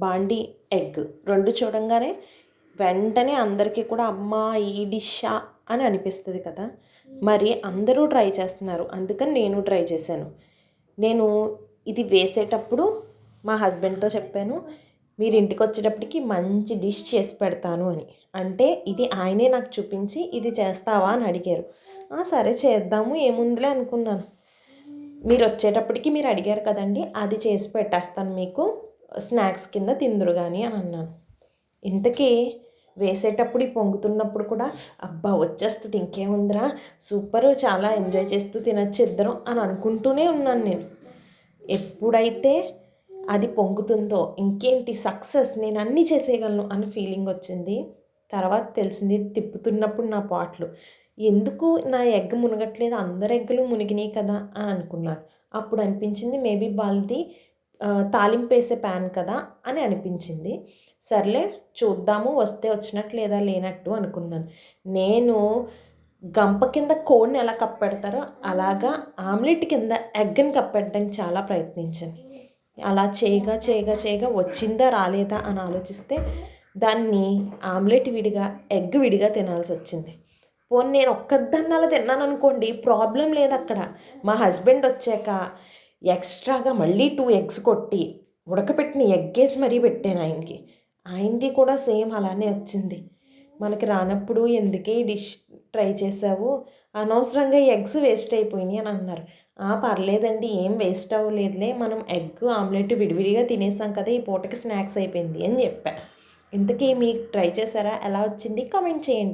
బాండీ ఎగ్ 2 చూడంగానే వెంటనే అందరికీ కూడా అమ్మా ఈ డిషా అని అనిపిస్తుంది కదా. మరి అందరూ ట్రై చేస్తున్నారు, అందుకని నేను ట్రై చేశాను. నేను ఇది వేసేటప్పుడు మా హస్బెండ్తో చెప్పాను, మీరు ఇంటికి వచ్చేటప్పటికి మంచి డిష్ చేసి పెడతాను అని. అంటే ఇది ఆయనే నాకు చూపించి ఇది చేస్తావా అని అడిగారు. సరే చేద్దాము ఏముందిలే అనుకున్నాను. మీరు వచ్చేటప్పటికి మీరు అడిగారు కదండి, అది చేసి పెట్టేస్తాను మీకు, స్నాక్స్ కింద తిందురు కానీ అని అన్నాను. ఇంతకీ వేసేటప్పుడు పొంగుతున్నప్పుడు కూడా అబ్బా వచ్చేస్తుంది ఇంకేముందిరా సూపరు, చాలా ఎంజాయ్ చేస్తూ తినచ్చు ఇద్దరం అని అనుకుంటూనే ఉన్నాను నేను. ఎప్పుడైతే అది పొంగుతుందో ఇంకేంటి సక్సెస్, నేను అన్నీ చేసేయగలను అని ఫీలింగ్ వచ్చింది. తర్వాత తెలిసింది తిప్పుతున్నప్పుడు నా పాట్లు ఎందుకు నా ఎగ్ మునగట్లేదు, అందరు ఎగ్గులు మునిగినాయి కదా అని అనుకున్నాను. అప్పుడు అనిపించింది మేబీ వాళ్ళది తాలింపు వేసే ప్యాన్ కదా అని అనిపించింది. సర్లే చూద్దాము వస్తే వచ్చినట్టు లేదా లేనట్టు అనుకున్నాను. నేను గంప కింద కోడిని ఎలా కప్పెడతారో అలాగా ఆమ్లెట్ కింద ఎగ్ని కప్పెట్టడానికి చాలా ప్రయత్నించాను. అలా చేయగా చేయగా చేయగా వచ్చిందా రాలేదా అని ఆలోచిస్తే దాన్ని ఆమ్లెట్ విడిగా ఎగ్ విడిగా తినాల్సి వచ్చింది. పోనీ నేను ఒక్కదాన్ని అలా తిన్నాను అనుకోండి, ప్రాబ్లం లేదు అక్కడ. మా హస్బెండ్ వచ్చాక ఎక్స్ట్రాగా మళ్ళీ 2 ఎగ్స్ కొట్టి ఉడకపెట్టిన ఎగ్గేసి మరీ పెట్టాను ఆయనకి. ఆయనది కూడా సేమ్ అలానే వచ్చింది. మనకి రానప్పుడు ఎందుకే ఈ డిష్ ట్రై చేసావు, అనవసరంగా ఎగ్స్ వేస్ట్ అయిపోయినాయి అని అన్నారు. పర్లేదండి ఏం వేస్ట్ అవ్వలేదులే, మనం ఎగ్ ఆమ్లెట్ విడివిడిగా తినేసాం కదా, ఈ పూటకి స్నాక్స్ అయిపోయింది అని చెప్పా. ఇంతకీ మీకు ట్రై చేశారా, ఎలా వచ్చింది కామెంట్ చేయండి.